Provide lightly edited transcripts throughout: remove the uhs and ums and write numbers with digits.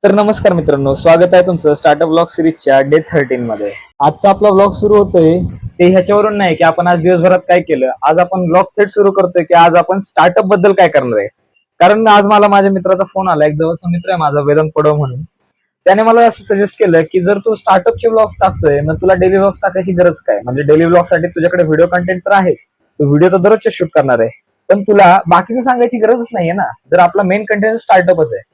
तर नमस्कार मित्रांनो, स्वागत आहे तुमचं स्टार्टअप ब्लॉग सिरीजच्या डे 13 मध्ये. आजचा आपला ब्लॉग सुरू होतोय ते ह्याच्यावरून नाही की आपण आज दिवसभरात काय केलं. आज आपण ब्लॉग थेट सुरू करतोय की आज आपण स्टार्टअप बद्दल काय करणार आहे. कारण आज मला माझ्या मित्राचा फोन आला, एक जवळचा मित्र आहे माझा वेदांत पडव म्हणून. त्याने मला असं सजेस्ट केलं की जर तू स्टार्टअपचे ब्लॉग्स टाकतोय मग तुला डेली ब्लॉग्स टाकायची गरज काय. म्हणजे डेली ब्लॉग साठी तुझ्याकडे व्हिडिओ कंटेंट तर आहेच, तू व्हिडिओ तर दररोजचे शूट करणार आहे, पण तुला बाकीचं सांगायची गरजच नाहीये ना, जर आपला मेन कंटेंट स्टार्टअपच आहे.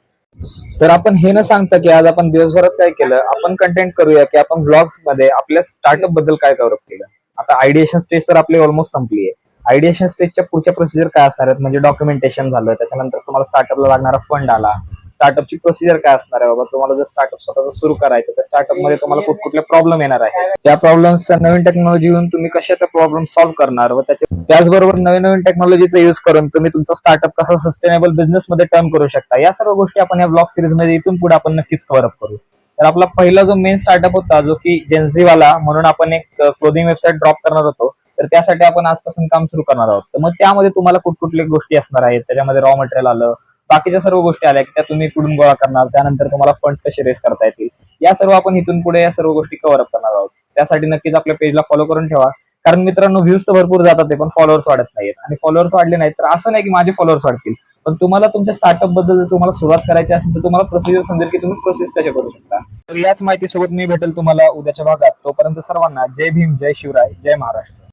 तर आपण हे न सांगता की आज आपण दिवसभरात काय केलं, आपण कंटेंट करूया की आपण ब्लॉग्स मध्ये आपल्या स्टार्टअप बद्दल काय कव्हर केलं. आता आयडिएशन स्टेज तर आपली ऑलमोस्ट संपली आहे. आयडिएशन स्टेजच्या पुढच्या प्रोसिजर काय असणार आहेत, म्हणजे डॉक्युमेंटेशन झालं, त्याच्यानंतर तुम्हाला स्टार्टअपला लागणारा फंड आला, स्टार्टअपची प्रोसिजर काय असणार आहे. बाबा तुम्हाला जर स्टार्टअप स्वतःच सुरू करायचं तर स्टार्टअप मध्ये तुम्हाला कुठले प्रॉब्लेम येणार आहे, त्या प्रॉब्लेम्सचा नवीन टेक्नॉलॉजी येऊन तुम्ही कशा त्या प्रॉब्लेम सॉल्व्ह करणार व त्याचबरोबर नवीन नवीन टेक्नॉलॉजीचा युज करून तुम्ही तुमचा स्टार्टअप कसा सस्टेनेबल बिझनेस मध्ये टर्न करू शकता, या सर्व गोष्टी आपण या ब्लॉग सिरीज मध्ये इथून पुढे आपण नक्कीच कव्हर अप करू. तर आपला पहिला जो मेन स्टार्टअप होता जो की जेन्झीवाला म्हणून आपण एक क्लोदिंग वेबसाईट ड्रॉप करणार होतो, तर त्यासाठी आपण आजपासून काम सुरू करणार आहोत. तर मग त्यामध्ये तुम्हाला कुठकुठल्या गोष्टी असणार आहेत, त्याच्यामध्ये रॉ मटेरियल आलं, बाकीच्या सर्व गोष्टी आल्या की त्या तुम्ही कुठून गोळा करणार, त्यानंतर तुम्हाला फंड्स कसे रेस करता येतील, या सर्व आपण इथून पुढे या सर्व गोष्टी कव्हर अप करणार आहोत. त्यासाठी नक्कीच आपल्या पेजला फॉलो करून ठेवा. कारण मित्रांनो, व्ह्यूज तर भरपूर जातात पण फॉलोअर्स वाढत नाहीत, आणि फॉलोअर्स वाढले नाहीत तर असं नाही की माझे फॉलोअर्स वाढतील, पण तुम्हाला तुमच्या स्टार्टअप बद्दल तुम्हाला सुरुवात करायची असेल तर तुम्हाला प्रोसिजर समजेल की तुम्ही प्रोसेस कशा करू शकता. तर याच माहितीसोबत मी भेटेल तुम्हाला उद्याच्या भागात. तोपर्यंत सर्वांना जय भीम, जय शिवराय, जय महाराष्ट्र.